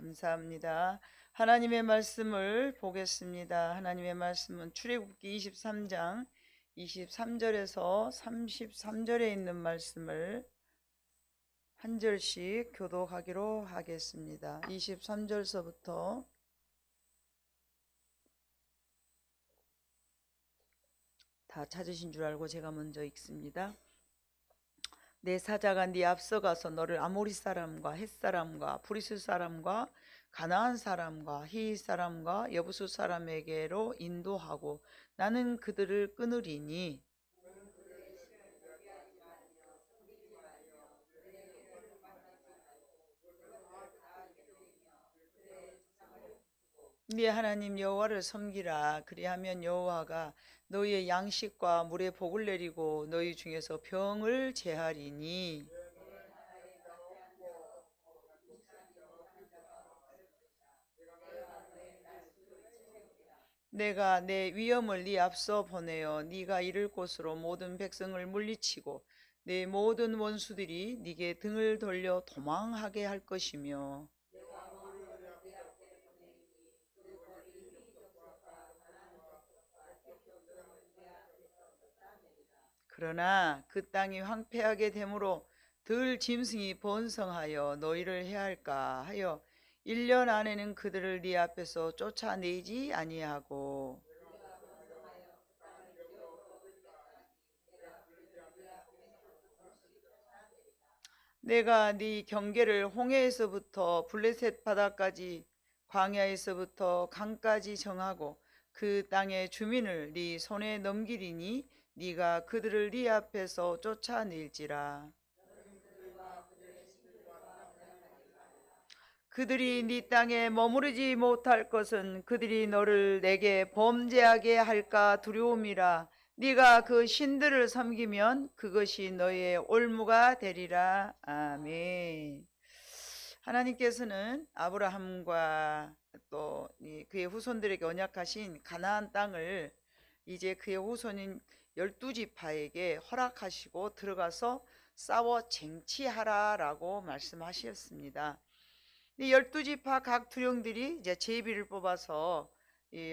감사합니다. 하나님의 말씀을 보겠습니다. 하나님의 말씀은 출애굽기 23장 23절에서 33절에 있는 말씀을 한 절씩 교독하기로 하겠습니다. 23절서부터 다 찾으신 줄 알고 제가 먼저 읽습니다. 내 사자가 네 앞서가서 너를 아모리 사람과 헷 사람과 브리스 사람과 가나안 사람과 히윗 사람과 여부수 사람에게로 인도하고 나는 그들을 끊으리니 네 하나님 여호와를 섬기라. 그리하면 여호와가 너희의 양식과 물에 복을 내리고 너희 중에서 병을 제하리니 내가 내 위엄을 네 앞서 보내어 네가 이를 곳으로 모든 백성을 물리치고 내 모든 원수들이 네게 등을 돌려 도망하게 할 것이며 그러나 그 땅이 황폐하게 되므로 들 짐승이 번성하여 너희를 해할까 하여 1년 안에는 그들을 네 앞에서 쫓아내지 아니하고 내가 네 경계를 홍해에서부터 블레셋 바다까지 광야에서부터 강까지 정하고 그 땅의 주민을 네 손에 넘기리니 네가 그들을 네 앞에서 쫓아낼지라. 그들이 네 땅에 머무르지 못할 것은 그들이 너를 내게 범죄하게 할까 두려움이라. 네가 그 신들을 섬기면 그것이 너의 올무가 되리라. 아멘. 하나님께서는 아브라함과 또 그의 후손들에게 언약하신 가나안 땅을 이제 그의 후손인 12지파에게 허락하시고 들어가서 싸워 쟁취하라라고 말씀하셨습니다. 이 12지파 각 투령들이 이제 제비를 뽑아서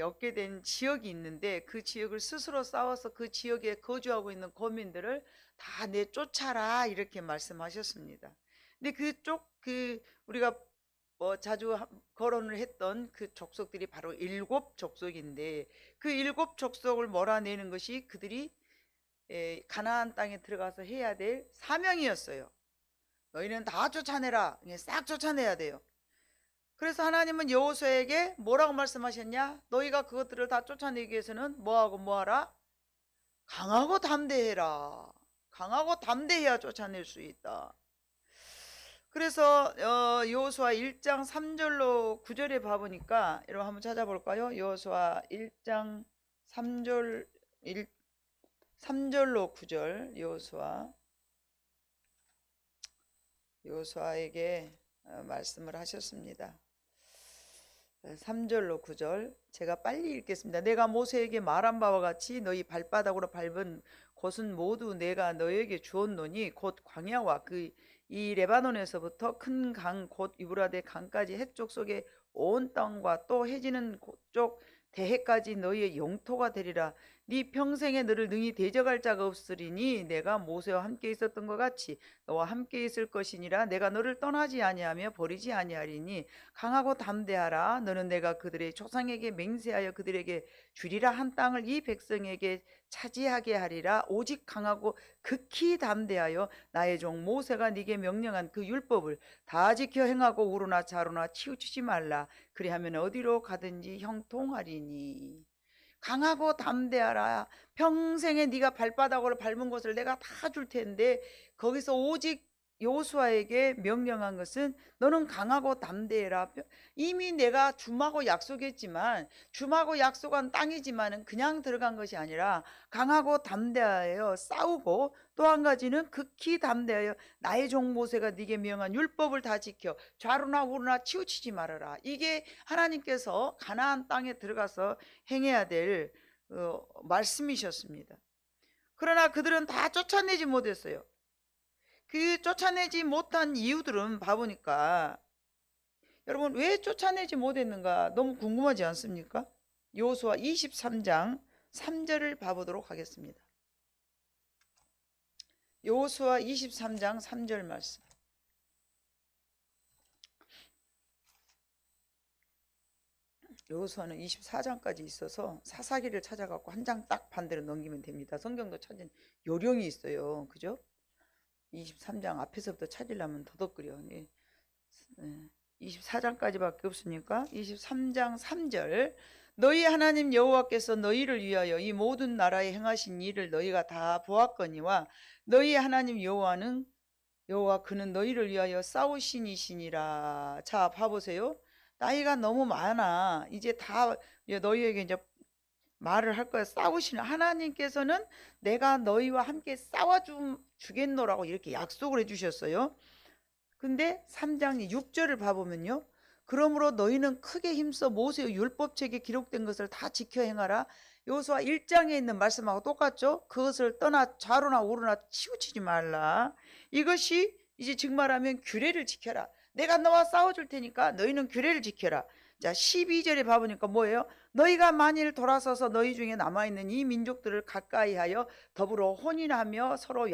얻게 된 지역이 있는데 그 지역을 스스로 싸워서 그 지역에 거주하고 있는 거민들을 다 내쫓아라 이렇게 말씀하셨습니다. 근데 우리가 자주 거론을 했던 그 족속들이 바로 7족속인데 그 7족속을 몰아내는 것이 그들이 가나안 땅에 들어가서 해야 될 사명이었어요. 너희는 다 쫓아내라. 싹 쫓아내야 돼요. 그래서 하나님은 여호수아에게 뭐라고 말씀하셨냐? 너희가 그것들을 다 쫓아내기 위해서는 뭐하고 뭐하라? 강하고 담대해라. 강하고 담대해야 쫓아낼 수 있다. 그래서 여호수아 1장 3절로 9절에 봐보니까 여러분 한번 찾아볼까요? 여호수아 1장 3절로 9절 여호수아에게 말씀을 하셨습니다. 3절로 9절 제가 빨리 읽겠습니다. 내가 모세에게 말한 바와 같이 너희 발바닥으로 밟은 곳은 모두 내가 너희에게 주었노니 곧 광야와 이 레바논에서부터 큰 강 곧 유브라데 강까지 해쪽 속에 온 땅과 또 해지는 쪽 대해까지 너희의 영토가 되리라. 네 평생에 너를 능히 대적할 자가 없으리니 내가 모세와 함께 있었던 것 같이 너와 함께 있을 것이니라. 내가 너를 떠나지 아니하며 버리지 아니하리니 강하고 담대하라. 너는 내가 그들의 조상에게 맹세하여 그들에게 주리라 한 땅을 이 백성에게 차지하게 하리라. 오직 강하고 극히 담대하여 나의 종 모세가 네게 명령한 그 율법을 다 지켜 행하고 우로나 좌로나 치우치지 말라. 그리하면 어디로 가든지 형통하리니. 강하고 담대하라. 평생에 네가 발바닥으로 밟은 곳을 내가 다 줄 텐데 거기서 오직 여호수아에게 명령한 것은 너는 강하고 담대해라. 이미 내가 줌하고 약속했지만 줌하고 약속한 땅이지만은 그냥 들어간 것이 아니라 강하고 담대하여 싸우고 또 한 가지는 극히 담대하여 나의 종 모세가 네게 명한 율법을 다 지켜 좌로나 우로나 치우치지 말아라. 이게 하나님께서 가나안 땅에 들어가서 행해야 될 말씀이셨습니다. 그러나 그들은 다 쫓아내지 못했어요. 그 쫓아내지 못한 이유들은 봐보니까 여러분 왜 쫓아내지 못했는가 너무 궁금하지 않습니까? 여호수아 23장 3절을 봐보도록 하겠습니다. 여호수아 23장 3절 말씀. 여호수아는 24장까지 있어서 사사기를 찾아갖고 한 장 딱 반대로 넘기면 됩니다. 성경도 찾은 요령이 있어요. 그죠? 23장 앞에서부터 찾으려면 더덕거려. 24장까지밖에 없으니까 23장 3절. 너희 하나님 여호와께서 너희를 위하여 이 모든 나라에 행하신 일을 너희가 다 보았거니와 너희 하나님 여호와 그는 너희를 위하여 싸우신 이시니라. 자, 봐보세요. 나이가 너무 많아. 이제 다 너희에게 이제 말을 할 거야. 싸우시는 하나님께서는 내가 너희와 함께 싸워주겠노라고 이렇게 약속을 해주셨어요. 근데 3장 6절을 봐보면요. 그러므로 너희는 크게 힘써 모세의 율법책에 기록된 것을 다 지켜 행하라. 여호수아 1장에 있는 말씀하고 똑같죠. 그것을 떠나 좌로나 우로나 치우치지 말라. 이것이 이제 즉 말하면 규례를 지켜라. 내가 너와 싸워줄 테니까 너희는 규례를 지켜라. 자, 12절에 봐보니까 뭐예요? 너희가 만일 돌아서서 너희 중에 남아있는 이 민족들을 가까이 하여 더불어 혼인하며 서로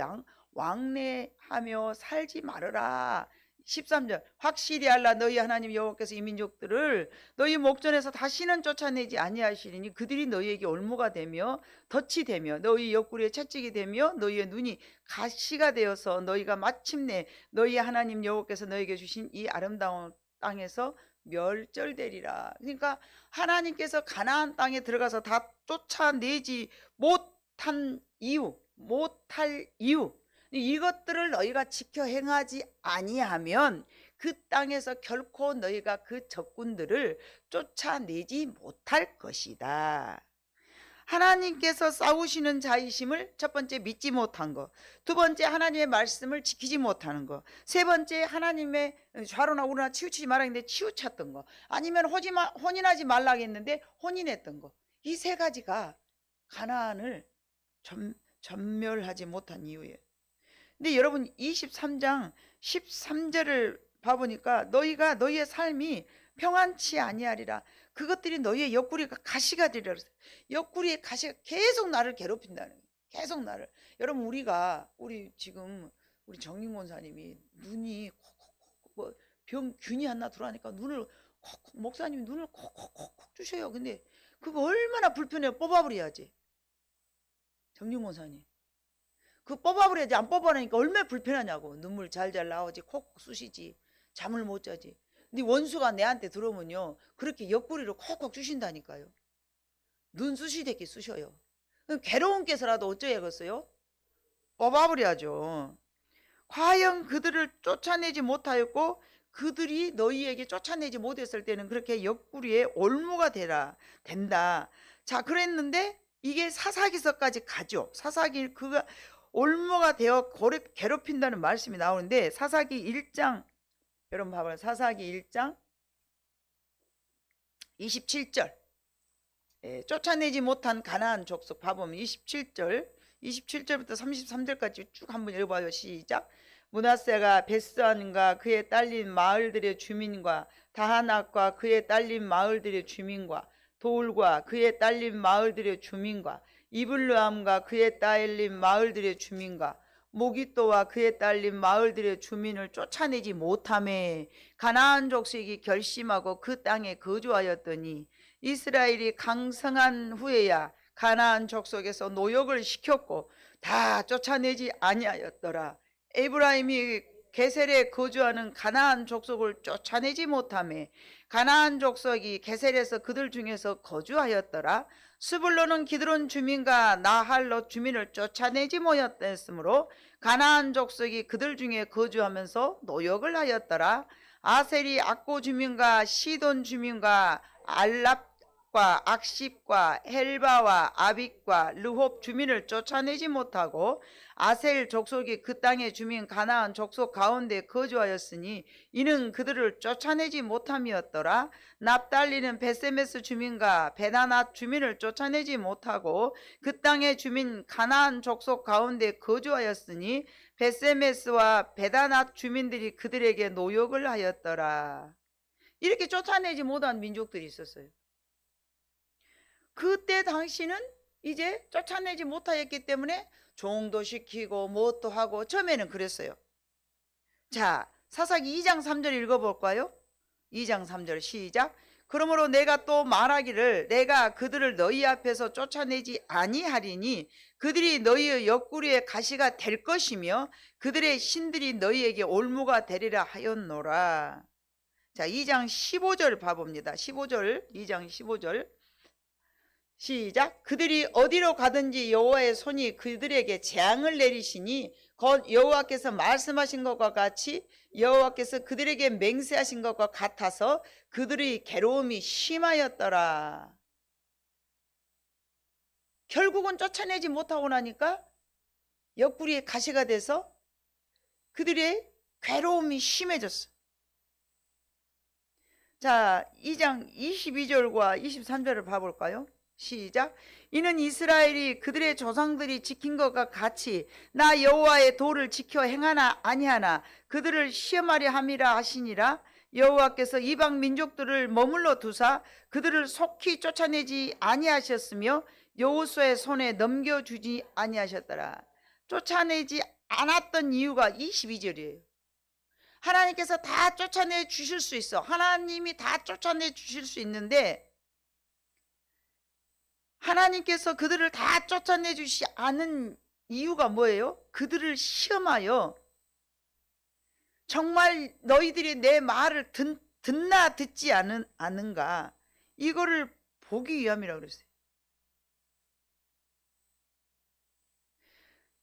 왕래하며 살지 말으라. 13절 확실히 알라. 너희 하나님 여호와께서 이 민족들을 너희 목전에서 다시는 쫓아내지 아니하시리니 그들이 너희에게 올무가 되며 덫이 되며 너희 옆구리에 채찍이 되며 너희의 눈이 가시가 되어서 너희가 마침내 너희 하나님 여호와께서 너희에게 주신 이 아름다운 땅에서 멸절되리라. 그러니까 하나님께서 가나안 땅에 들어가서 다 쫓아내지 못할 이유 이것들을 너희가 지켜 행하지 아니하면 그 땅에서 결코 너희가 그 적군들을 쫓아내지 못할 것이다. 하나님께서 싸우시는 자이심을 첫 번째 믿지 못한 거, 두 번째 하나님의 말씀을 지키지 못하는 거, 세 번째 하나님의 좌로나 우로나 치우치지 말라 했는데 치우쳤던 거, 아니면 혼인하지 말라 했는데 혼인했던 거, 이 세 가지가 가나안을 전멸하지 못한 이유예요. 근데 여러분 23장 13절을 봐보니까 너희가 너희의 삶이 평안치 아니하리라. 그것들이 너희의 옆구리가 가시가 되리라 그랬어요. 옆구리에 가시가 계속 나를 괴롭힌다는 거예요. 계속 나를. 여러분 우리 지금 우리 정림 권사님이 눈이 뭐 병균이 하나 들어가니까 눈을 목사님이 눈을 콕콕콕 주셔요. 근데 그거 얼마나 불편해요. 뽑아버려야지. 정림 권사님. 그 뽑아버려야지. 안 뽑아내니까 얼마나 불편하냐고. 눈물 잘잘 나오지. 콕콕 쑤시지. 잠을 못 자지. 근데 원수가 내한테 들어오면요 그렇게 옆구리로 콕콕 주신다니까요. 눈 쑤시대기 쑤셔요. 괴로운 깨서라도 어쩌야겠어요? 뽑아버려야죠. 과연 그들을 쫓아내지 못하였고 그들이 너희에게 쫓아내지 못했을 때는 그렇게 옆구리에 올무가 된다. 자, 그랬는데 이게 사사기서까지 가죠. 사사기 그가 올무가 되어 괴롭힌다는 말씀이 나오는데 사사기 1장 여러분 봐봐요. 사사기 1장 27절 쫓아내지 못한 가나안 족속 봐보면 27절부터 33절까지 쭉 한번 읽어봐요. 시작. 므낫세가 벳산과 그의 딸린 마을들의 주민과 다하낙과 그의 딸린 마을들의 주민과 돌과 그의 딸린 마을들의 주민과 이블르함과 그의 딸린 마을들의 주민과 모기또와 그의 딸린 마을들의 주민을 쫓아내지 못하매 가나안 족속이 결심하고 그 땅에 거주하였더니 이스라엘이 강성한 후에야 가나안 족속에서 노역을 시켰고 다 쫓아내지 아니하였더라. 에브라임이 게셀에 거주하는 가나안 족속을 쫓아내지 못하매 가나안 족속이 게셀에서 그들 중에서 거주하였더라. 스불론은 기드론 주민과 나할롯 주민을 쫓아내지 못하였으므로 가나안 족속이 그들 중에 거주하면서 노역을 하였더라. 아셀이 악고 주민과 시돈 주민과 알랍과 악십과 헬바와 아빅과 르홉 주민을 쫓아내지 못하고 아셀 족속이 그 땅의 주민 가나안 족속 가운데 거주하였으니 이는 그들을 쫓아내지 못함이었더라. 납달리는 베세메스 주민과 베나낫 주민을 쫓아내지 못하고 그 땅의 주민 가나안 족속 가운데 거주하였으니 베세메스와 베다낫 주민들이 그들에게 노역을 하였더라. 이렇게 쫓아내지 못한 민족들이 있었어요. 그때 당시는 이제 쫓아내지 못하였기 때문에 종도 시키고 뭣도 하고 처음에는 그랬어요. 자, 사사기 2장 3절 읽어볼까요? 2장 3절 시작. 그러므로 내가 또 말하기를 내가 그들을 너희 앞에서 쫓아내지 아니하리니 그들이 너희의 옆구리에 가시가 될 것이며 그들의 신들이 너희에게 올무가 되리라 하였노라. 자, 2장 15절 봐봅니다. 15절, 2장 15절 시작. 그들이 어디로 가든지 여호와의 손이 그들에게 재앙을 내리시니 곧 여호와께서 말씀하신 것과 같이 여호와께서 그들에게 맹세하신 것과 같아서 그들의 괴로움이 심하였더라. 결국은 쫓아내지 못하고 나니까 옆구리에 가시가 돼서 그들의 괴로움이 심해졌어. 자, 2장 22절과 23절을 봐볼까요? 시작. 이는 이스라엘이 그들의 조상들이 지킨 것과 같이 나 여호와의 도를 지켜 행하나 아니하나 그들을 시험하려 함이라 하시니라. 여호와께서 이방 민족들을 머물러 두사 그들을 속히 쫓아내지 아니하셨으며 여호수아의 손에 넘겨주지 아니하셨더라. 쫓아내지 않았던 이유가 22절이에요. 하나님께서 다 쫓아내 주실 수 있어. 하나님이 다 쫓아내 주실 수 있는데 하나님께서 그들을 다 쫓아내 주시 않은 이유가 뭐예요? 그들을 시험하여 정말 너희들이 내 말을 듣나 듣지 않은가 이거를 보기 위함이라고 그랬어요.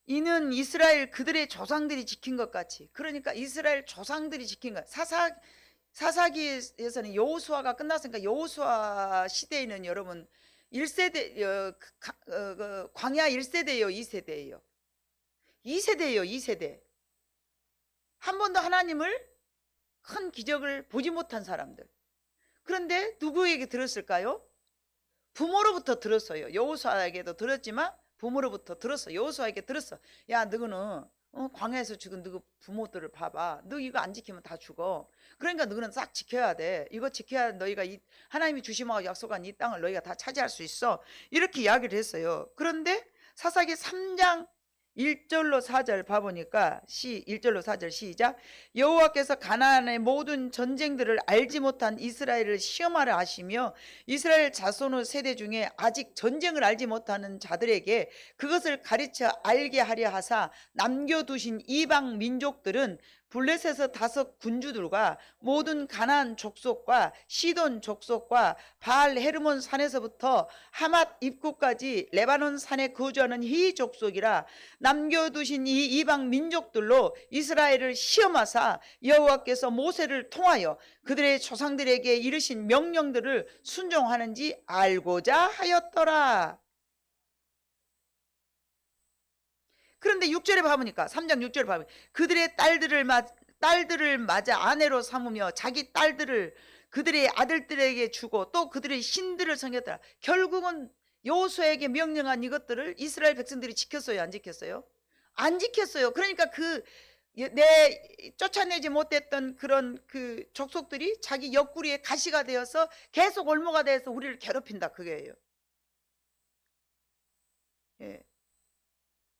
이는 이스라엘 그들의 조상들이 지킨 것 같이, 그러니까 이스라엘 조상들이 지킨 것. 사사기에서는 여호수아가 끝났으니까 여호수아 시대에는 여러분 1세대 광야 1세대예요, 2세대예요? 2세대예요, 2세대. 한 번도 하나님을 큰 기적을 보지 못한 사람들. 그런데 누구에게 들었을까요? 부모로부터 들었어요. 여호수아에게도 들었지만 부모로부터 들었어. 여호수아에게 들었어. 야, 너는 광야에서 죽은 너 부모들을 봐봐. 너 이거 안 지키면 다 죽어. 그러니까 너는 싹 지켜야 돼. 이거 지켜야 너희가 하나님이 주심하고 약속한 이 땅을 너희가 다 차지할 수 있어. 이렇게 이야기를 했어요. 그런데 사사기 3장 1절로 4절 봐보니까 1절로 4절 시작. 여호와께서 가나안의 모든 전쟁들을 알지 못한 이스라엘을 시험하려 하시며 이스라엘 자손의 세대 중에 아직 전쟁을 알지 못하는 자들에게 그것을 가르쳐 알게 하려 하사 남겨두신 이방 민족들은 블레셋에서 5 군주들과 모든 가나안 족속과 시돈 족속과 바알 헤르몬 산에서부터 하맛 입구까지 레바논 산에 거주하는 히 족속이라 남겨두신 이 이방 민족들로 이스라엘을 시험하사 여호와께서 모세를 통하여 그들의 조상들에게 이르신 명령들을 순종하는지 알고자 하였더라. 그런데 6절에 봐보니까 3장 6절에 봐보니까 그들의 딸들을 맞아 아내로 삼으며 자기 딸들을 그들의 아들들에게 주고 또 그들의 신들을 섬겼더라. 결국은 여호수아에게 명령한 이것들을 이스라엘 백성들이 지켰어요, 안 지켰어요? 안 지켰어요. 그러니까 쫓아내지 못했던 그런 그 족속들이 자기 옆구리에 가시가 되어서 계속 올무가 되어서 우리를 괴롭힌다, 그게예요. 예.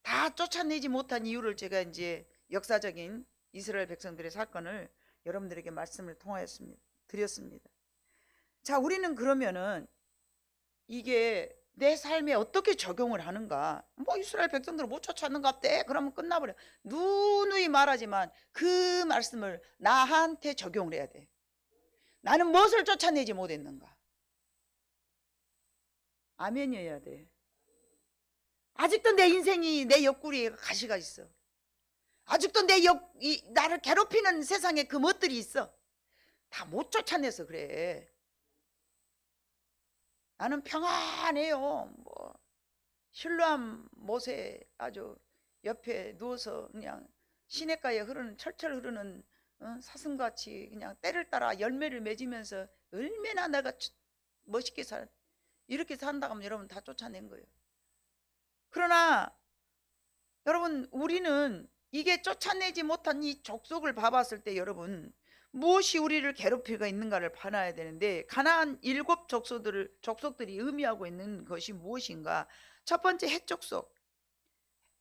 다 쫓아내지 못한 이유를 제가 이제 역사적인 이스라엘 백성들의 사건을 여러분들에게 말씀을 통하였습니다. 드렸습니다. 자, 우리는 그러면은 이게 내 삶에 어떻게 적용을 하는가? 뭐 이스라엘 백성들을 못 쫓아내는 것 같대? 그러면 끝나버려. 누누이 말하지만 그 말씀을 나한테 적용을 해야 돼. 나는 무엇을 쫓아내지 못했는가? 아멘이어야 돼. 아직도 내 인생이 내 옆구리에 가시가 있어. 아직도 나를 괴롭히는 세상에 그 멋들이 있어. 다 못 쫓아내서 그래. 나는 평안해요. 뭐 실로암 못에 아주 옆에 누워서 그냥 시냇가에 흐르는 철철 흐르는 사슴같이 그냥 때를 따라 열매를 맺으면서 얼마나 내가 멋있게 이렇게 산다고 하면 여러분 다 쫓아낸 거예요. 그러나 여러분 우리는 이게 쫓아내지 못한 이 족속을 봐봤을 때 여러분 무엇이 우리를 괴롭히가 있는가를 봐놔야 되는데, 가나안 7족속들이 의미하고 있는 것이 무엇인가? 첫 번째 헷족속.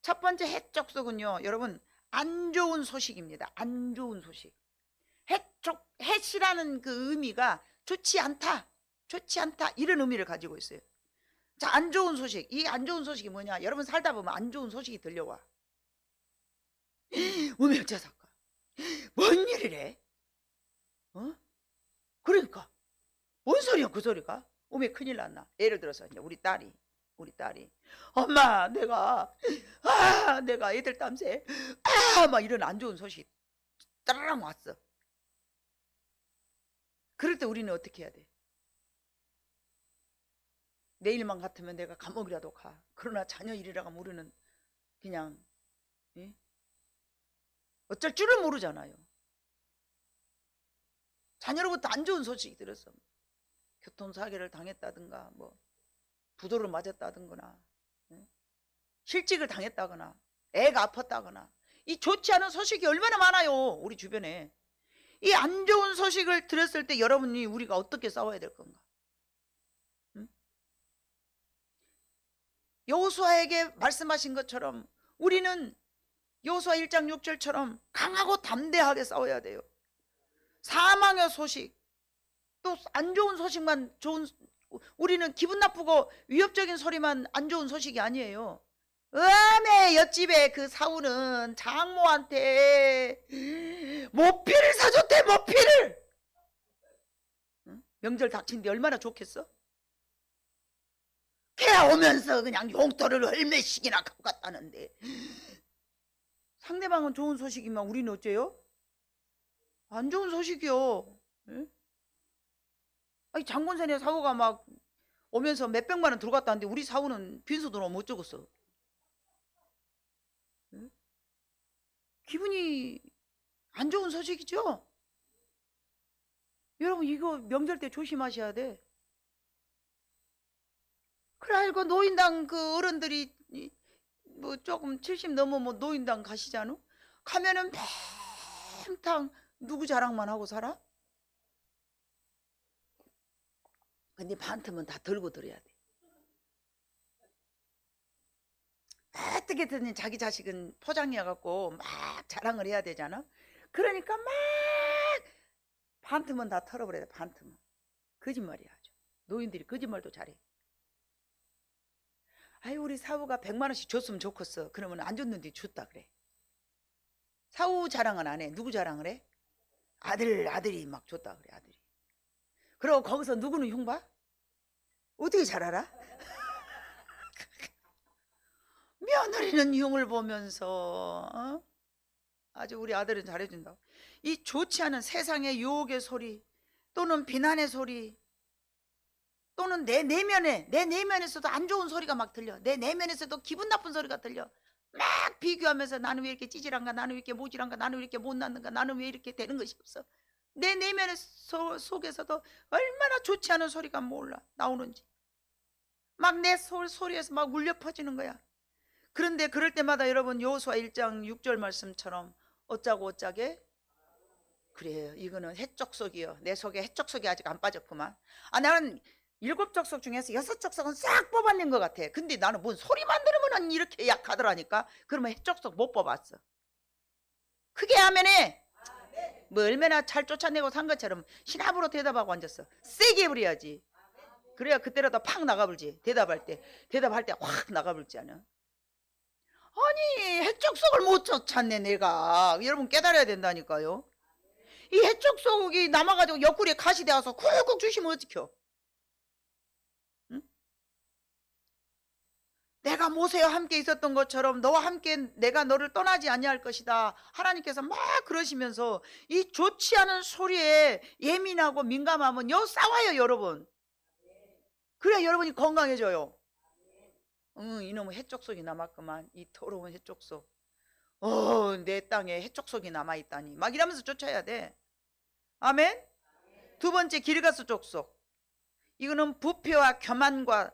첫 번째 헷족속은요, 여러분, 안 좋은 소식입니다. 안 좋은 소식. 헷이라는 그 의미가 좋지 않다, 좋지 않다, 이런 의미를 가지고 있어요. 자, 안 좋은 소식. 이 안 좋은 소식이 뭐냐? 여러분 살다 보면 안 좋은 소식이 들려와. 어메 어째 사건, 뭔 일이래? 그러니까 뭔 소리야 그 소리가? 어메 큰일 났나? 예를 들어서 이제 우리 딸이 엄마 내가 애들 땀새 막 이런 안 좋은 소식 따라랑 왔어. 그럴 때 우리는 어떻게 해야 돼? 내일만 같으면 내가 감옥이라도 가. 그러나 자녀 일이라고 모르는, 그냥 어쩔 줄은 모르잖아요. 자녀로부터 안 좋은 소식이 들었어. 교통사고를 당했다든가, 뭐 부도를 맞았다든가, 실직을 당했다거나, 애가 아팠다거나, 이 좋지 않은 소식이 얼마나 많아요, 우리 주변에. 이 안 좋은 소식을 들었을 때 여러분이 우리가 어떻게 싸워야 될 건가? 여호수아에게 말씀하신 것처럼 우리는 여호수아 1장 6절처럼 강하고 담대하게 싸워야 돼요. 사망의 소식, 또 안 좋은 소식만 우리는 기분 나쁘고 위협적인 소리만 안 좋은 소식이 아니에요. 음에 옆집에 그 사우는 장모한테 모피를 사줬대. 모피를. 명절 닥친 뒤 얼마나 좋겠어? 걔 오면서 그냥 용돈을 얼마씩이나 갖고 갔다는데, 상대방은 좋은 소식이면 우리는 어째요? 안 좋은 소식이요. 아니, 장본산에 사우가 막 오면서 몇백만 원 들어갔다는데 우리 사우는 빈소돈 못 적었어. 기분이 안 좋은 소식이죠? 여러분, 이거 명절 때 조심하셔야 돼. 그래 알고 노인당 그 어른들이 뭐 조금 70 넘으면 노인당 가시잖아. 가면은 맹탕 누구 자랑만 하고 살아? 근데 반틈은 다 들고 들어야 돼. 어떻게든 자기 자식은 포장해갖고 막 자랑을 해야 되잖아. 그러니까 막 반틈은 다 털어버려야 돼. 반틈은. 거짓말이야 아주. 노인들이 거짓말도 잘해. 아유, 우리 사우가 100만 원씩 줬으면 좋겠어. 그러면 안 줬는데 줬다 그래. 사우 자랑은 안 해. 누구 자랑을 해? 아들이 막 줬다 그래. 아들이. 그리고 거기서 누구는 흉봐? 어떻게 잘 알아? 며느리는 흉을 보면서 아주 우리 아들은 잘해준다. 이 좋지 않은 세상의 유혹의 소리, 또는 비난의 소리, 또는 내 내면에서도 안 좋은 소리가 막 들려. 내 내면에서도 기분 나쁜 소리가 들려. 막 비교하면서 나는 왜 이렇게 찌질한가, 나는 왜 이렇게 모질한가, 나는 왜 이렇게 못났는가, 나는 왜 이렇게 되는 것이 없어. 내 내면의 속에서도 얼마나 좋지 않은 소리가 몰라 나오는지 막 내 소리에서 막 울려 퍼지는 거야. 그런데 그럴 때마다 여러분, 여호수아 1장 6절 말씀처럼 어짜게 그래요. 이거는 헷족속이요. 내 속에 헷족속이 아직 안 빠졌구만. 나는 7족속 중에서 6족속은 싹 뽑아낸 것 같아. 근데 나는 뭔 소리만 들으면 이렇게 약하더라니까. 그러면 헷족속 못 뽑았어. 크게 하면에 뭐 얼마나 잘 쫓아내고 산 것처럼 신압으로 대답하고 앉았어. 세게 해버려야지. 그래야 그때라도 팍 나가불지. 대답할 때 확 나가불지 않아. 아니, 헷족속을 못 쫓았네 내가. 여러분 깨달아야 된다니까요. 이 헷족속이 남아가지고 옆구리에 가시 되어서 쿡쿡 주시면 어떡해요? 응? 내가 모세와 함께 있었던 것처럼 너와 함께 내가 너를 떠나지 아니할 것이다. 하나님께서 막 그러시면서 이 좋지 않은 소리에 예민하고 민감하면 싸워요 여러분. 그래야 여러분이 건강해져요. 이놈의 헷족속이 남았구만. 이 더러운 헷족속. 내 땅에 헷족속이 남아있다니. 막 이러면서 쫓아야 돼. 아멘. 두 번째, 기르가스 족속. 이거는 부패와 교만과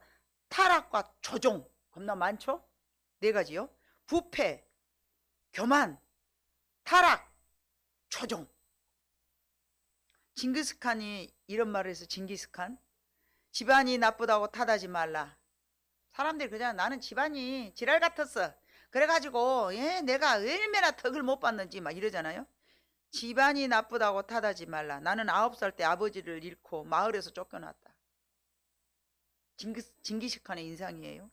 타락과 조종. 겁나 많죠? 4가지요. 부패, 교만, 타락, 조종. 징기스칸이 이런 말을 해서, 징기스칸, 집안이 나쁘다고 탓하지 말라. 사람들이 그냥 나는 집안이 지랄 같았어, 그래가지고 내가 얼마나 덕을 못 받는지 막 이러잖아요. 집안이 나쁘다고 탓하지 말라. 나는 9살 때 아버지를 잃고 마을에서 쫓겨났다. 징기스칸의 인상이에요.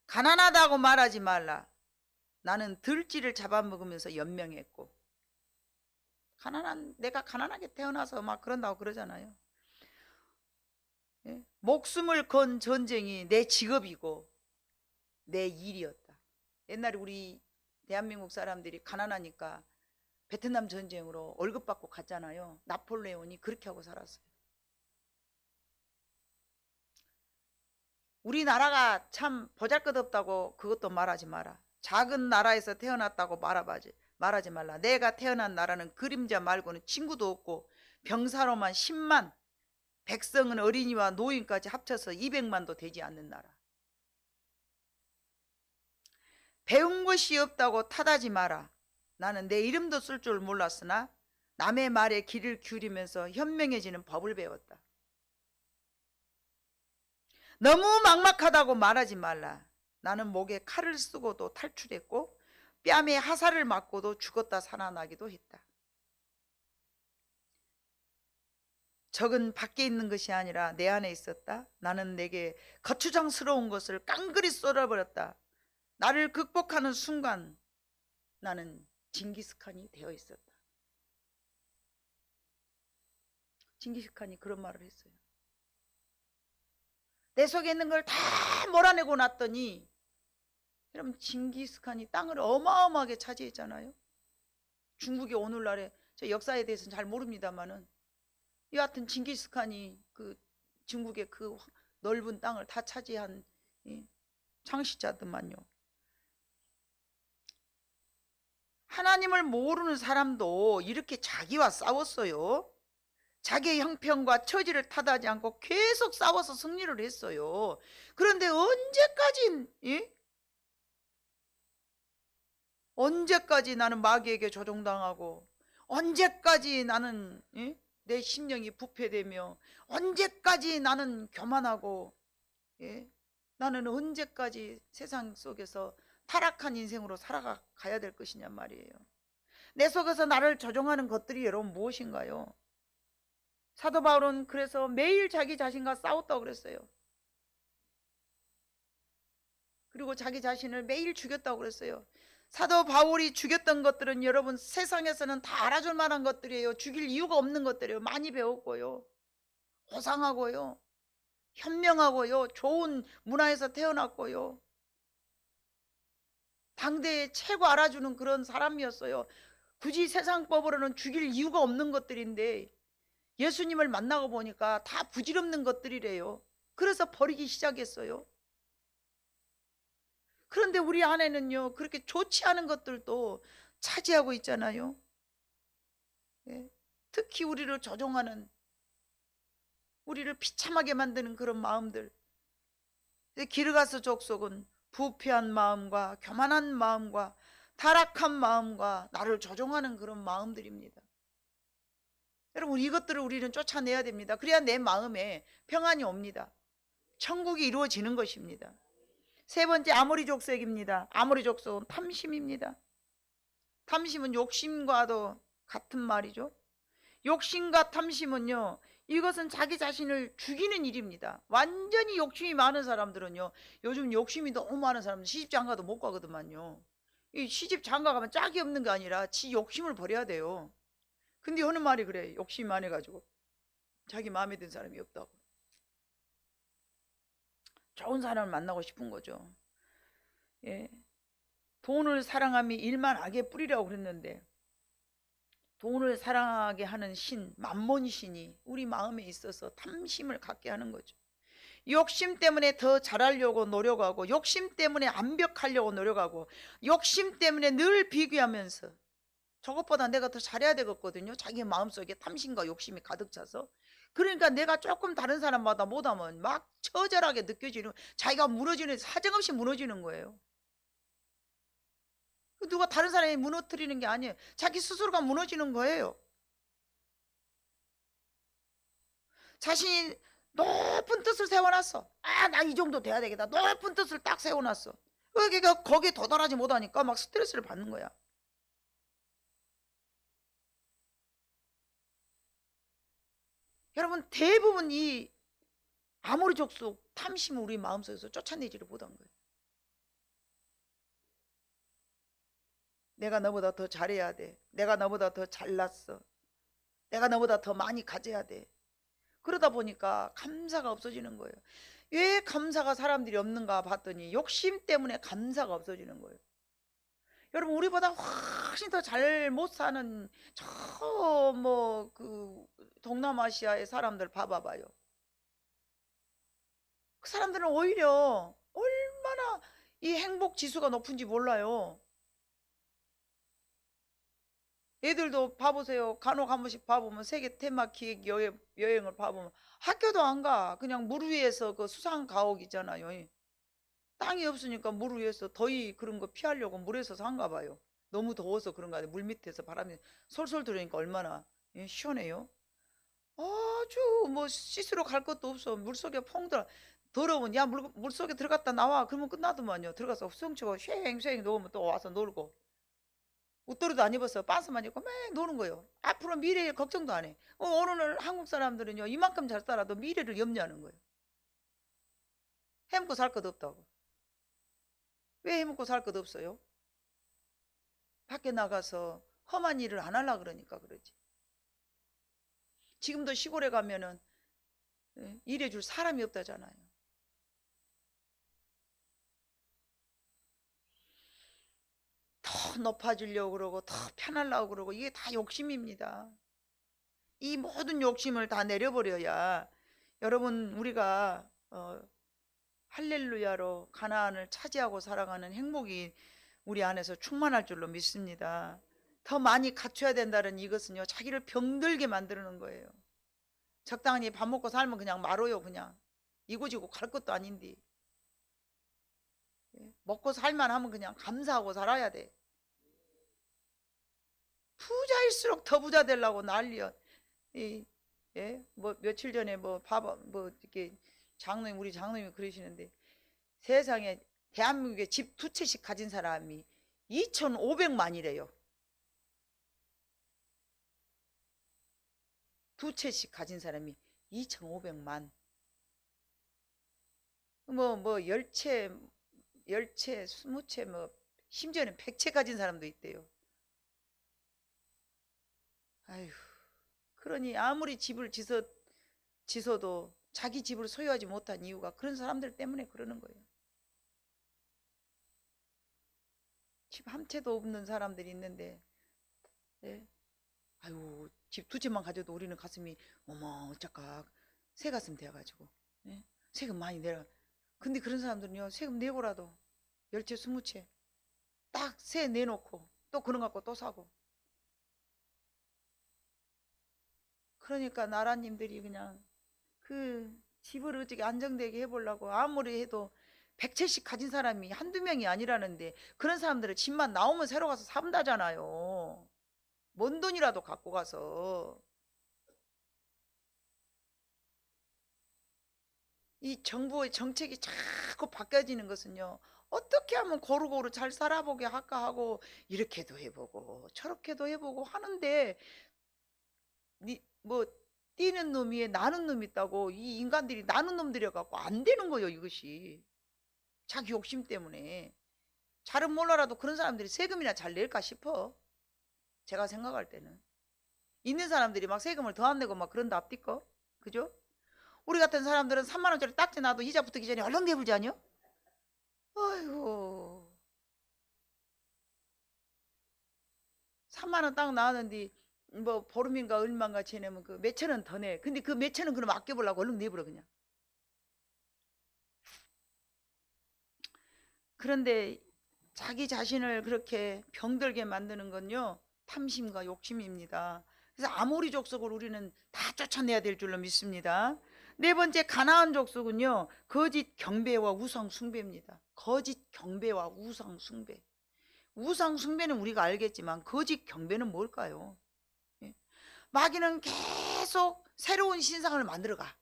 가난하다고 말하지 말라. 나는 들쥐를 잡아먹으면서 연명했고. 내가 가난하게 태어나서 막 그런다고 그러잖아요. 목숨을 건 전쟁이 내 직업이고 내 일이었다. 옛날에 우리 대한민국 사람들이 가난하니까 베트남 전쟁으로 월급 받고 갔잖아요. 나폴레온이 그렇게 하고 살았어요. 우리나라가 참 보잘것없다고 그것도 말하지 마라. 작은 나라에서 태어났다고 말하지 말라. 내가 태어난 나라는 그림자 말고는 친구도 없고 병사로만 10만, 백성은 어린이와 노인까지 합쳐서 200만도 되지 않는 나라. 배운 것이 없다고 탓하지 마라. 나는 내 이름도 쓸 줄 몰랐으나 남의 말에 귀를 기울이면서 현명해지는 법을 배웠다. 너무 막막하다고 말하지 말라. 나는 목에 칼을 쓰고도 탈출했고 뺨에 화살을 맞고도 죽었다 살아나기도 했다. 적은 밖에 있는 것이 아니라 내 안에 있었다. 나는 내게 거추장스러운 것을 깡그리 쏟아버렸다. 나를 극복하는 순간 나는 징기스칸이 되어 있었다. 징기스칸이 그런 말을 했어요. 내 속에 있는 걸 다 몰아내고 났더니, 여러분, 징기스칸이 땅을 어마어마하게 차지했잖아요. 중국의 오늘날의, 저 역사에 대해서는 잘 모릅니다만은 여하튼 징기스칸이 그 중국의 그 넓은 땅을 다 차지한 창시자더만요. 하나님을 모르는 사람도 이렇게 자기와 싸웠어요. 자기의 형편과 처지를 탓하지 않고 계속 싸워서 승리를 했어요. 그런데 언제까지 나는 마귀에게 조종당하고, 언제까지 나는 내 심령이 부패되며, 언제까지 나는 교만하고, 나는 언제까지 세상 속에서 타락한 인생으로 살아가야 될 것이냐 말이에요. 내 속에서 나를 조종하는 것들이 여러분 무엇인가요? 사도 바울은 그래서 매일 자기 자신과 싸웠다고 그랬어요. 그리고 자기 자신을 매일 죽였다고 그랬어요. 사도 바울이 죽였던 것들은 여러분 세상에서는 다 알아줄 만한 것들이에요. 죽일 이유가 없는 것들이에요. 많이 배웠고요, 호상하고요, 현명하고요, 좋은 문화에서 태어났고요, 당대에 최고 알아주는 그런 사람이었어요. 굳이 세상법으로는 죽일 이유가 없는 것들인데 예수님을 만나고 보니까 다 부질없는 것들이래요. 그래서 버리기 시작했어요. 그런데 우리 안에는요, 그렇게 좋지 않은 것들도 차지하고 있잖아요. 특히 우리를 조종하는, 우리를 비참하게 만드는 그런 마음들. 기르가스 족속은 부패한 마음과 교만한 마음과 타락한 마음과 나를 조종하는 그런 마음들입니다. 여러분, 이것들을 우리는 쫓아내야 됩니다. 그래야 내 마음에 평안이 옵니다. 천국이 이루어지는 것입니다. 세 번째, 아모리 족속입니다. 아모리 족속은 탐심입니다. 탐심은 욕심과도 같은 말이죠. 욕심과 탐심은요, 이것은 자기 자신을 죽이는 일입니다. 완전히 욕심이 많은 사람들은요, 요즘 욕심이 너무 많은 사람들 시집 장가도 못 가거든요. 이 시집 장가 가면 짝이 없는 게 아니라 지 욕심을 버려야 돼요. 근데 어느 말이 그래, 욕심이 많아가지고 자기 마음에 든 사람이 없다고. 좋은 사람을 만나고 싶은 거죠. 돈을 사랑함이 일만 악의 뿌리라고 그랬는데, 돈을 사랑하게 하는 신, 만몬 신이 우리 마음에 있어서 탐심을 갖게 하는 거죠. 욕심 때문에 더 잘하려고 노력하고, 욕심 때문에 완벽하려고 노력하고, 욕심 때문에 늘 비교하면서 저것보다 내가 더 잘해야 되겠거든요. 자기 마음속에 탐심과 욕심이 가득 차서. 그러니까 내가 조금 다른 사람마다 못하면 막 처절하게 느껴지는, 자기가 무너지는, 사정없이 무너지는 거예요. 누가 다른 사람이 무너뜨리는 게 아니에요. 자기 스스로가 무너지는 거예요. 자신이 높은 뜻을 세워놨어. 아, 나 이 정도 돼야 되겠다. 높은 뜻을 딱 세워놨어. 그러니까 거기에 도달하지 못하니까 막 스트레스를 받는 거야. 여러분, 대부분 이 아모리 족속 탐심을 우리 마음속에서 쫓아내지를 못한 거예요. 내가 너보다 더 잘해야 돼. 내가 너보다 더 잘났어. 내가 너보다 더 많이 가져야 돼. 그러다 보니까 감사가 없어지는 거예요. 왜 감사가 사람들이 없는가 봤더니 욕심 때문에 감사가 없어지는 거예요. 여러분, 우리보다 훨씬 더 잘 못 사는 저 뭐 그 동남아시아의 사람들 봐봐봐요. 그 사람들은 오히려 얼마나 이 행복 지수가 높은지 몰라요. 애들도 봐보세요. 간혹 한 번씩 봐보면 세계 테마 기획 여행을 봐보면 학교도 안 가. 그냥 물 위에서 그 수상 가옥이잖아요. 땅이 없으니까 물 위에서 더위 그런 거 피하려고 물에서 산가 봐요. 너무 더워서 그런가 봐요. 물 밑에서 바람이 솔솔 들으니까 얼마나 시원해요. 아주 뭐 씻으러 갈 것도 없어. 물속에 퐁들 더러운 야 물속에 들어갔다 나와. 그러면 끝나더만요. 들어가서 수영치고 쉥쉥 놓으면 또 와서 놀고. 옷도리도 안 입었어. 반스만 입고 막 노는 거예요. 앞으로 미래 걱정도 안 해. 오늘 한국 사람들은요 이만큼 잘 살아도 미래를 염려하는 거예요. 해먹고 살 것 없다고. 왜 해먹고 살 것 없어요? 밖에 나가서 험한 일을 안 하려고 그러니까 그러지. 지금도 시골에 가면은 일해줄 사람이 없다잖아요. 더 높아지려고 그러고 더 편하려고 그러고 이게 다 욕심입니다. 이 모든 욕심을 다 내려버려야 여러분 우리가 할렐루야로 가나안을 차지하고 살아가는 행복이 우리 안에서 충만할 줄로 믿습니다. 더 많이 갖춰야 된다는 이것은요 자기를 병들게 만드는 거예요. 적당히 밥 먹고 살면 그냥 말아요. 그냥 이고지고 갈 것도 아닌데 먹고 살만 하면 그냥 감사하고 살아야 돼. 부자일수록 더 부자 되려고 난리야. 뭐 며칠 전에 뭐 봐봐 뭐 이렇게 우리 장로님이 그러시는데 세상에 대한민국에 집 2채씩 가진 사람이 2,500만이래요. 2채씩 가진 사람이 2,500만. 뭐 10채 20채 뭐 심지어는 100채 가진 사람도 있대요. 아휴, 그러니 아무리 집을 지서도 자기 집을 소유하지 못한 이유가 그런 사람들 때문에 그러는 거예요. 집 한 채도 없는 사람들이 있는데 아유 집 2채만 가져도 우리는 가슴이 어머 어쩌까 새가슴 돼가지고 세금 많이 내라. 근데 그런 사람들은요 세금 내고라도 10채 20채 딱 세 내놓고 또 그런 거 갖고 또 사고. 그러니까 나라님들이 그냥 그 집을 어떻게 안정되게 해보려고 아무리 해도 100채씩 가진 사람이 한두 명이 아니라는데 그런 사람들은 집만 나오면 새로 가서 산다잖아요. 뭔 돈이라도 갖고 가서. 이 정부의 정책이 자꾸 바뀌어지는 것은요 어떻게 하면 고루고루 잘 살아보게 할까 하고 이렇게도 해보고 저렇게도 해보고 하는데 뭐 뛰는 놈이 나는 놈 있다고 이 인간들이 나는 놈들이어 갖고 안 되는 거예요. 이것이 자기 욕심 때문에. 잘은 몰라라도 그런 사람들이 세금이나 잘 낼까 싶어. 제가 생각할 때는 있는 사람들이 막 세금을 더 안 내고 막 그런다 앞뒤거 그죠? 우리 같은 사람들은 3만 원짜리 딱지 나도 이자 붙기 전에 얼른 내불지 않요? 아이고 3만 원 딱 나왔는데 뭐 보름인가 얼마인가 지내면 그 몇천 원 더 내. 근데 그 몇천 원 그럼 아껴보려고 얼른 내버려 그냥. 그런데 자기 자신을 그렇게 병들게 만드는 건요 탐심과 욕심입니다. 그래서 아모리 족속을 우리는 다 쫓아내야 될 줄로 믿습니다. 네 번째 가나안 족속은요 거짓 경배와 우상 숭배입니다. 거짓 경배와 우상 숭배. 우상 숭배는 우리가 알겠지만 거짓 경배는 뭘까요? 마귀는 계속 새로운 신상을 만들어가.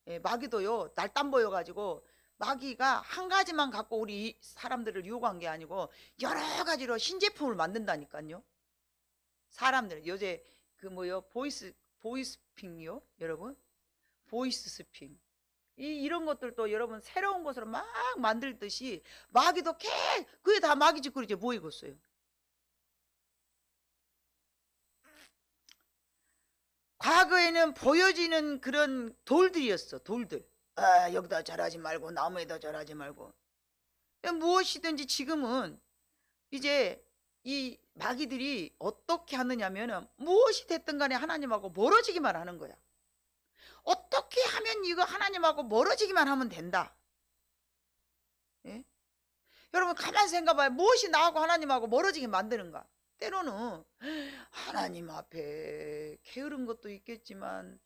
예, 마귀도요 날땀 보여가지고 마귀가 한 가지만 갖고 우리 사람들을 유혹한 게 아니고 여러 가지로 신제품을 만든다니까요. 사람들 요새 그 뭐요 보이스핑요 여러분, 보이스 스핑 이런 것들도 여러분 새로운 것으로 막 만들듯이 마귀도 그게 다 마귀 짓거리 보이고 있어요. 과거에는 보여지는 그런 돌들이었어. 돌들. 아, 여기다 절하지 말고 나무에다 절하지 말고. 무엇이든지 지금은 이제 이 마귀들이 어떻게 하느냐면은 무엇이 됐든 간에 하나님하고 멀어지기만 하는 거야. 어떻게 하면 이거 하나님하고 멀어지기만 하면 된다. 예? 여러분 가만히 생각해봐요. 무엇이 나하고 하나님하고 멀어지게 만드는가? 때로는 하나님 앞에 게으른 것도 있겠지만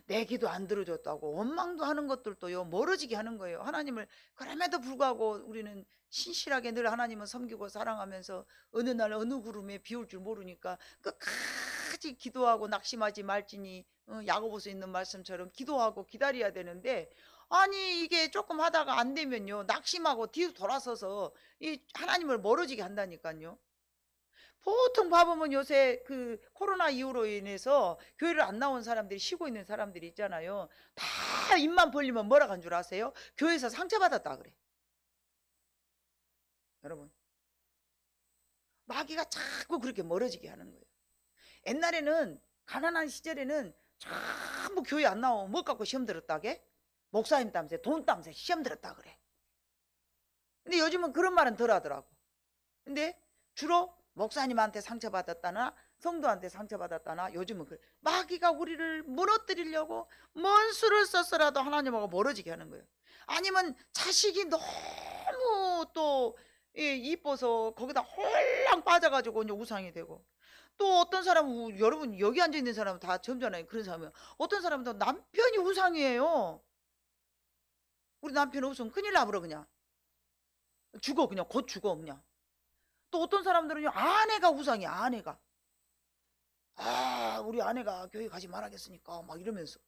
내 기도 안 들어줬다고 원망도 하는 것들도요 멀어지게 하는 거예요. 하나님을 그럼에도 불구하고 우리는 신실하게 늘 하나님을 섬기고 사랑하면서 어느 날 어느 구름에 비올 줄 모르니까 끝까지 기도하고 낙심하지 말지니 야고보서 있는 말씀처럼 기도하고 기다려야 되는데, 아니 이게 조금 하다가 안 되면요 낙심하고 뒤로 돌아서서 이 하나님을 멀어지게 한다니까요. 보통 봐보면 요새 그 코로나 이후로 인해서 교회를 안 나온 사람들이, 쉬고 있는 사람들이 있잖아요. 다 입만 벌리면 뭐라 간 줄 아세요? 교회에서 상처받았다 그래. 여러분 마귀가 자꾸 그렇게 멀어지게 하는 거예요. 옛날에는 가난한 시절에는 전부 교회 안 나오면 뭐 갖고 시험 들었다게? 목사님 땀새 돈 땀새 시험 들었다 그래. 근데 요즘은 그런 말은 덜 하더라고. 근데 주로 목사님한테 상처받았다나 성도한테 상처받았다나 요즘은 그래. 마귀가 우리를 무너뜨리려고 뭔 수를 썼어라도 하나님하고 멀어지게 하는 거예요. 아니면 자식이 너무 또 이뻐서 거기다 홀랑 빠져가지고 이제 우상이 되고, 또 어떤 사람은, 여러분 여기 앉아있는 사람은 다 점잖아요. 그런 사람은 어떤 사람은 또 남편이 우상이에요. 우리 남편 없으면 큰일 나버려. 그냥 죽어. 그냥 곧 죽어. 그냥. 또 어떤 사람들은요 아내가 우상이야. 아내가 우리 아내가 교회 가지 말아겠으니까 막 이러면서.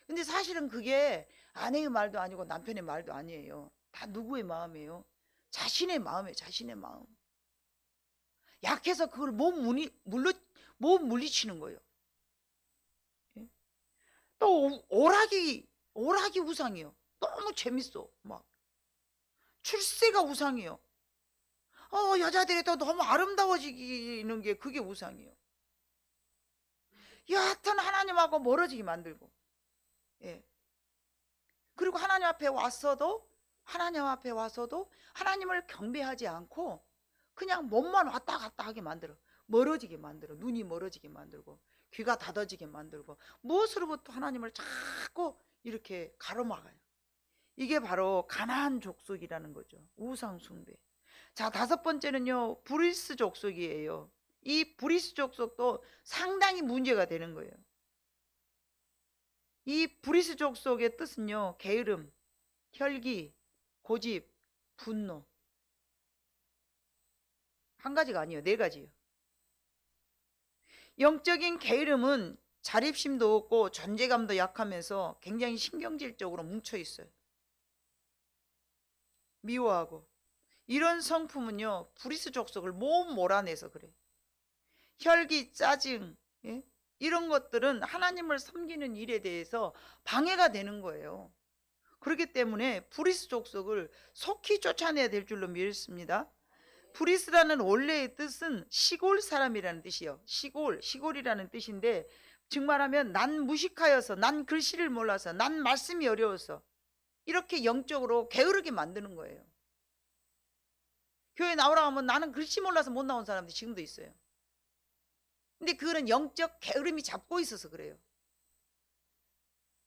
근데 사실은 그게 아내의 말도 아니고 남편의 말도 아니에요. 다 누구의 마음이에요? 자신의 마음이에요. 자신의 마음. 약해서 그걸 못 물리치는 거예요. 예? 또 오락이 우상이에요. 너무 재밌어. 막 출세가 우상이에요. 여자들이 또 너무 아름다워지는 게 그게 우상이에요. 여하튼 하나님하고 멀어지게 만들고, 예. 그리고 하나님 앞에 와서도 하나님을 경배하지 않고 그냥 몸만 왔다 갔다 하게 만들어. 멀어지게 만들어. 눈이 멀어지게 만들고 귀가 닫아지게 만들고 무엇으로부터 하나님을 자꾸 이렇게 가로막아요. 이게 바로 가나안 족속이라는 거죠. 우상 숭배. 자, 다섯 번째는요 브리스 족속이에요. 이 브리스 족속도 상당히 문제가 되는 거예요. 이 브리스 족속의 뜻은요 게으름, 혈기, 고집, 분노. 한 가지가 아니에요. 네 가지요. 영적인 게으름은 자립심도 없고 존재감도 약하면서 굉장히 신경질적으로 뭉쳐 있어요. 미워하고. 이런 성품은요 브리스 족속을 못 몰아내서 그래. 혈기, 짜증, 예? 이런 것들은 하나님을 섬기는 일에 대해서 방해가 되는 거예요. 그렇기 때문에 브리스 족속을 속히 쫓아내야 될 줄로 믿습니다. 브리스라는 원래의 뜻은 시골 사람이라는 뜻이요. 시골이라는 뜻인데, 정말하면 난 무식하여서, 난 글씨를 몰라서, 난 말씀이 어려워서 이렇게 영적으로 게으르게 만드는 거예요. 교회 나오라 하면 나는 글씨 몰라서 못 나온 사람들이 지금도 있어요. 근데 그거는 영적 게으름이 잡고 있어서 그래요.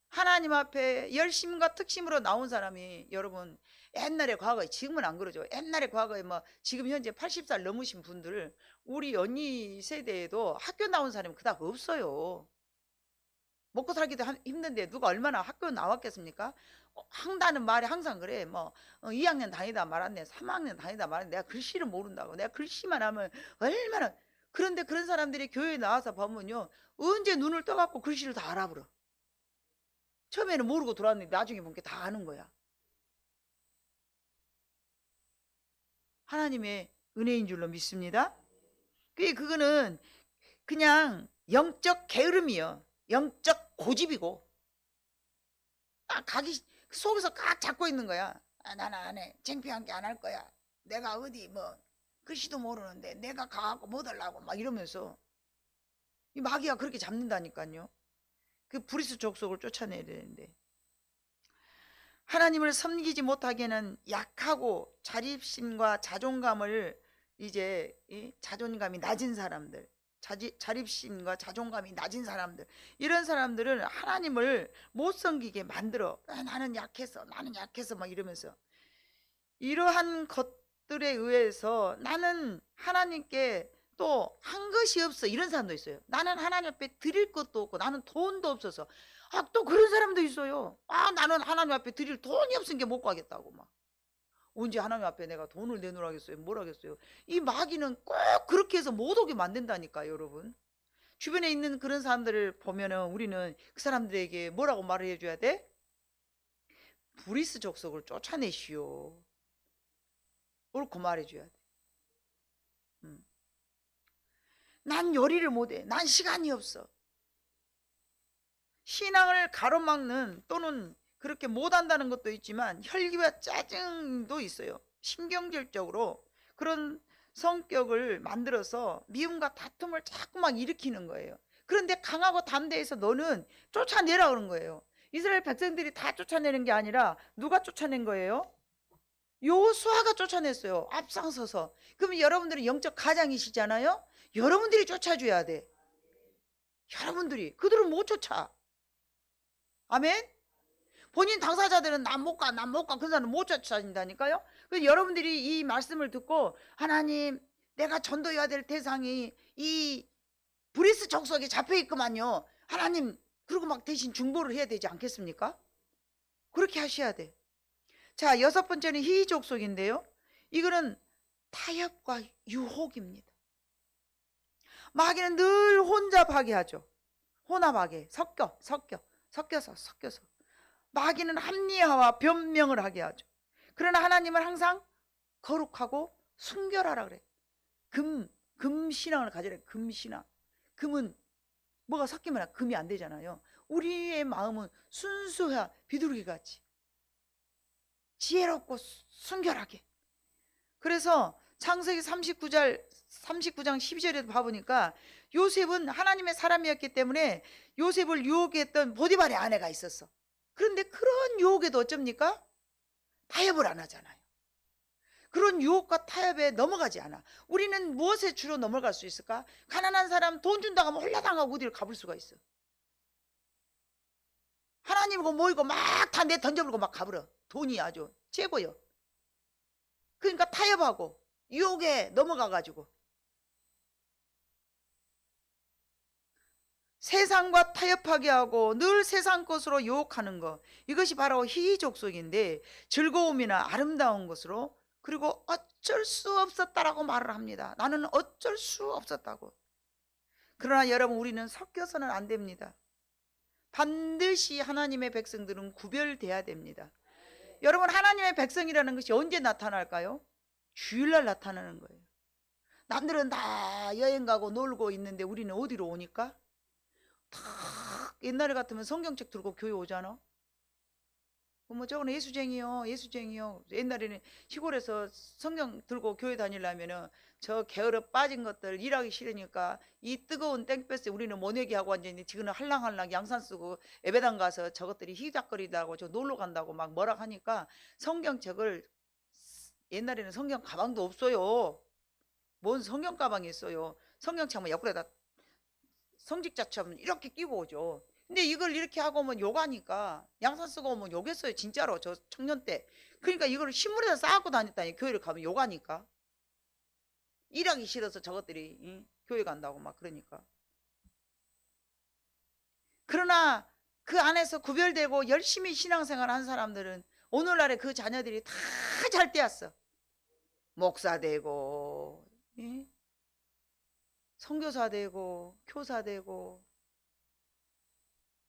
하나님 앞에 열심과 특심으로 나온 사람이, 여러분 옛날에 과거에, 지금은 안 그러죠. 옛날에 과거에 뭐 지금 현재 80살 넘으신 분들, 우리 언니 세대에도 학교 나온 사람이 그닥 없어요. 먹고 살기도 힘든데 누가 얼마나 학교 나왔겠습니까? 한다는 말이 항상 그래. 뭐 2학년 다니다 말았네, 3학년 다니다 말았네, 내가 글씨를 모른다고. 내가 글씨만 하면 얼마나. 그런데 그런 사람들이 교회에 나와서 보면요, 언제 눈을 떠갖고 글씨를 다 알아버려. 처음에는 모르고 들어왔는데 나중에 보니까 다 아는 거야. 하나님의 은혜인 줄로 믿습니다. 그거는 그냥 영적 게으름이요, 영적 고집이고, 딱 가기 속에서 꽉 잡고 있는 거야. 아, 나는 안 해. 창피한 게 안 할 거야. 내가 어디 뭐 글씨도 모르는데 내가 가갖고 못 하려고 막 이러면서, 이 마귀가 그렇게 잡는다니까요. 그 브리스 족속을 쫓아내야 되는데, 하나님을 섬기지 못하게는 약하고 자립심과 자존감을, 이제 자존감이 낮은 사람들, 자립심과 자존감이 낮은 사람들, 이런 사람들은 하나님을 못 섬기게 만들어. 나는 약해서, 나는 약해서 막 이러면서, 이러한 것들에 의해서 나는 하나님께 또 한 것이 없어, 이런 사람도 있어요. 나는 하나님 앞에 드릴 것도 없고, 나는 돈도 없어서. 아, 또 그런 사람도 있어요. 아, 나는 하나님 앞에 드릴 돈이 없으니까 못 가겠다고 막. 언제 하나님 앞에 내가 돈을 내놓으라겠어요? 뭘 하겠어요? 이 마귀는 꼭 그렇게 해서 못 오게 만든다니까요, 여러분. 주변에 있는 그런 사람들을 보면은 우리는 그 사람들에게 뭐라고 말을 해줘야 돼? 브리스 족속을 쫓아내시오, 옳고 말해줘야 돼. 난 요리를 못해. 난 시간이 없어. 신앙을 가로막는, 또는 그렇게 못한다는 것도 있지만 혈기와 짜증도 있어요. 신경질적으로 그런 성격을 만들어서 미움과 다툼을 자꾸 막 일으키는 거예요. 그런데 강하고 담대해서 너는 쫓아내라 그런 거예요. 이스라엘 백성들이 다 쫓아내는 게 아니라 누가 쫓아낸 거예요? 여호수아가 쫓아냈어요, 앞장서서. 그러면 여러분들은 영적 가장이시잖아요. 여러분들이 쫓아줘야 돼. 여러분들이. 그들은 못 쫓아. 아멘. 본인 당사자들은 난 못 가, 난 못 가, 그 사람은 못 쫓아진다니까요. 그래서 여러분들이 이 말씀을 듣고, 하나님, 내가 전도해야 될 대상이 이 브리스 족속에 잡혀 있구만요. 하나님, 그리고 막 대신 중보를 해야 되지 않겠습니까? 그렇게 하셔야 돼. 자, 여섯 번째는 희귀 족속인데요, 이거는 타협과 유혹입니다. 마귀는 늘 혼잡하게 하죠. 혼합하게, 섞여서. 마귀는 합리화와 변명을 하게 하죠. 그러나 하나님은 항상 거룩하고 순결하라 그래. 금신앙을 가져라. 금신앙. 금은 뭐가 섞이면 금이 안 되잖아요. 우리의 마음은 순수해야 비둘기 같이 지혜롭고 순결하게. 그래서 창세기 39장 12절에도 봐보니까 요셉은 하나님의 사람이었기 때문에 요셉을 유혹했던 보디발의 아내가 있었어. 그런데 그런 유혹에도 어쩝니까? 타협을 안 하잖아요. 그런 유혹과 타협에 넘어가지 않아. 우리는 무엇에 주로 넘어갈 수 있을까? 가난한 사람 돈 준다고 하면 홀라당하고 어디를 가볼 수가 있어. 하나님이고 뭐이고 막 다 내 던져버리고 막 가버려. 돈이 아주 최고요. 그러니까 타협하고 유혹에 넘어가가지고 세상과 타협하게 하고 늘 세상 것으로 유혹하는 것, 이것이 바로 희귀족속인데, 즐거움이나 아름다운 것으로, 그리고 어쩔 수 없었다라고 말을 합니다. 나는 어쩔 수 없었다고. 그러나 여러분, 우리는 섞여서는 안 됩니다. 반드시 하나님의 백성들은 구별돼야 됩니다. 여러분, 하나님의 백성이라는 것이 언제 나타날까요? 주일날 나타나는 거예요. 남들은 다 여행 가고 놀고 있는데 우리는 어디로 오니까? 탁, 옛날에 같으면 성경책 들고 교회 오잖아. 뭐 저거는 예수쟁이요. 옛날에는 시골에서 성경 들고 교회 다니려면은 저 게으르 빠진 것들 일하기 싫으니까 이 뜨거운 땡볕에 우리는 모내기 하고 앉아있는데, 지금은 할랑할랑 양산 쓰고 예배당 가서 저것들이 희작거리다고 저 놀러 간다고 막 뭐라 하니까 성경책을, 옛날에는 성경 가방도 없어요. 뭔 성경 가방이 있어요. 성경책만 옆구리에다 성직자처럼 이렇게 끼고 오죠. 근데 이걸 이렇게 하고 오면 욕하니까, 양산 쓰고 오면 욕했어요, 진짜로. 저 청년 때. 그러니까 이걸 신문에다 쌓고 다녔다니, 교회를 가면 욕하니까. 일하기 싫어서 저것들이 교회 간다고 막 그러니까. 그러나 그 안에서 구별되고 열심히 신앙생활 한 사람들은 오늘날에 그 자녀들이 다 잘 되었어. 목사 되고 선교사 되고 교사 되고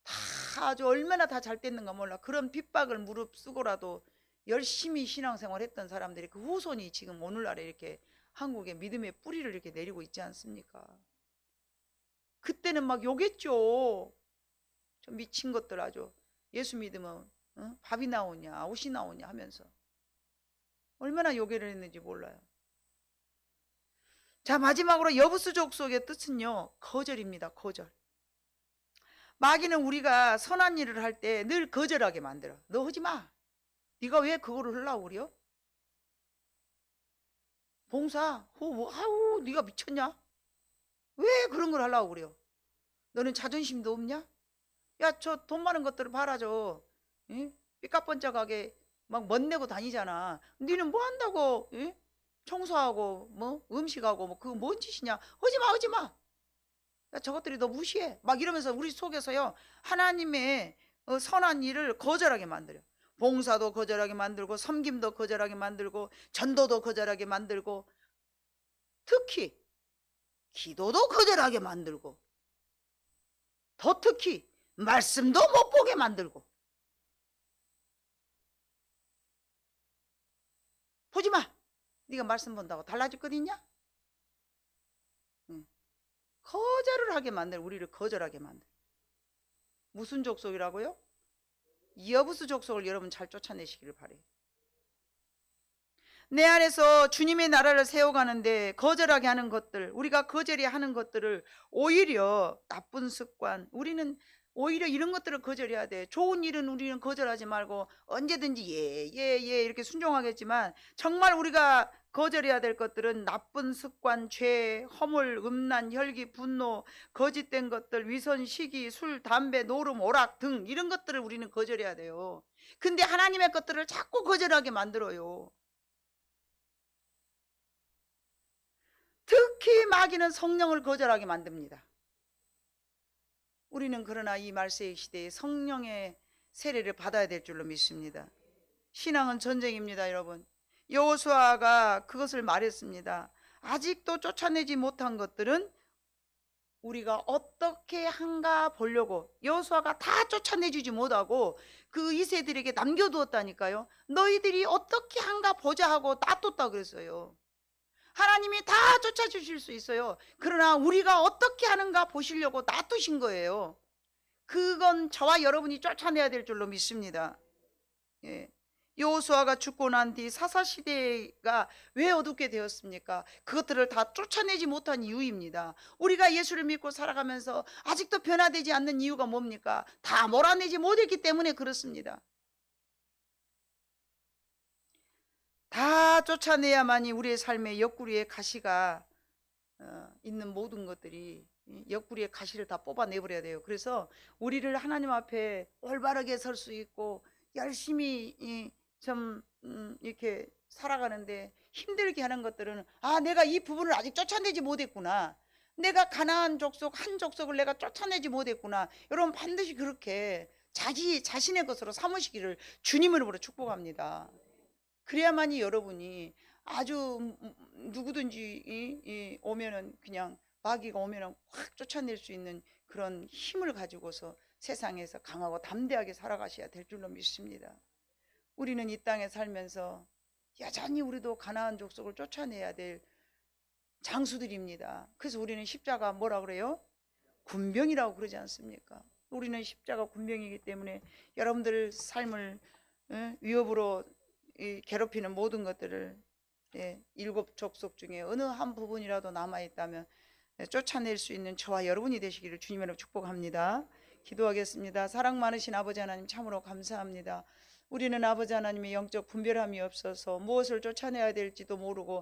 다 아주 얼마나 다 잘 됐는가 몰라. 그런 핍박을 무릅쓰고라도 열심히 신앙생활 했던 사람들이 그 후손이 지금 오늘날에 이렇게 한국의 믿음의 뿌리를 이렇게 내리고 있지 않습니까? 그때는 막 욕했죠. 좀 미친 것들 아주. 예수 믿으면 밥이 나오냐 옷이 나오냐 하면서 얼마나 욕을 했는지 몰라요. 자, 마지막으로 여부수 족속의 뜻은요, 거절입니다. 거절. 마귀는 우리가 선한 일을 할 때 늘 거절하게 만들어. 너 하지 마. 네가 왜 그거를 하려고 그래요? 봉사, 아우 네가 미쳤냐? 왜 그런 걸 하려고 그래요? 너는 자존심도 없냐? 야, 저 돈 많은 것들을 팔아줘. 응? 삐까뻔쩍하게 막 멋내고 다니잖아. 니는 뭐 한다고? 응? 청소하고 뭐 음식하고 뭐 그거 뭔 짓이냐? 하지 마, 하지 마. 야, 저것들이 너 무시해. 막 이러면서 우리 속에서요, 하나님의 선한 일을 거절하게 만들어요. 봉사도 거절하게 만들고 섬김도 거절하게 만들고 전도도 거절하게 만들고 특히 기도도 거절하게 만들고 더 특히 말씀도 못 보게 만들고. 보지 마. 네가 말씀 본다고 달라질 것 있냐? 응. 거절을 하게 만들, 우리를 거절하게 만들. 무슨 족속이라고요? 여부수 족속을 여러분 잘 쫓아내시기를 바래요. 내 안에서 주님의 나라를 세워가는데 거절하게 하는 것들, 우리가 거절이 하는 것들을 오히려 나쁜 습관, 우리는 오히려 이런 것들을 거절해야 돼. 좋은 일은 우리는 거절하지 말고 언제든지 예 이렇게 순종하겠지만 정말 우리가 거절해야 될 것들은 나쁜 습관, 죄, 허물, 음란, 혈기, 분노, 거짓된 것들, 위선, 시기, 술, 담배, 노름, 오락 등 이런 것들을 우리는 거절해야 돼요. 근데 하나님의 것들을 자꾸 거절하게 만들어요. 특히 마귀는 성령을 거절하게 만듭니다. 우리는 그러나 이 말세의 시대에 성령의 세례를 받아야 될 줄로 믿습니다. 신앙은 전쟁입니다, 여러분. 여호수아가 그것을 말했습니다. 아직도 쫓아내지 못한 것들은 우리가 어떻게 한가 보려고. 여호수아가 다 쫓아내주지 못하고 그 이세들에게 남겨두었다니까요. 너희들이 어떻게 한가 보자 하고 놔뒀다 그랬어요. 하나님이 다 쫓아주실 수 있어요. 그러나 우리가 어떻게 하는가 보시려고 놔두신 거예요. 그건 저와 여러분이 쫓아내야 될 줄로 믿습니다. 예. 여호수아가 죽고 난 뒤 사사시대가 왜 어둡게 되었습니까? 그것들을 다 쫓아내지 못한 이유입니다. 우리가 예수를 믿고 살아가면서 아직도 변화되지 않는 이유가 뭡니까? 다 몰아내지 못했기 때문에 그렇습니다. 다 쫓아내야만이 우리의 삶의 옆구리에 가시가 있는 모든 것들이 옆구리에 가시를 다 뽑아내버려야 돼요. 그래서 우리를 하나님 앞에 올바르게 설 수 있고 열심히 좀 이렇게 살아가는데 힘들게 하는 것들은 내가 이 부분을 아직 쫓아내지 못했구나. 내가 가나안 족속 한 족속을 내가 쫓아내지 못했구나. 여러분 반드시 그렇게 자신의 것으로 삼으시기를 주님으로 축복합니다. 그래야만이 여러분이 아주 누구든지 오면은 그냥 마귀가 오면은 확 쫓아낼 수 있는 그런 힘을 가지고서 세상에서 강하고 담대하게 살아가셔야 될 줄로 믿습니다. 우리는 이 땅에 살면서 여전히 우리도 가나안 족속을 쫓아내야 될 장수들입니다. 그래서 우리는 십자가 뭐라 그래요? 군병이라고 그러지 않습니까? 우리는 십자가 군병이기 때문에 여러분들 삶을 위협으로 괴롭히는 모든 것들을 일곱 족속 중에 어느 한 부분이라도 남아있다면 쫓아낼 수 있는 저와 여러분이 되시기를 주님으로 축복합니다. 기도하겠습니다. 사랑 많으신 아버지 하나님 참으로 감사합니다. 우리는 아버지 하나님의 영적 분별함이 없어서 무엇을 쫓아내야 될지도 모르고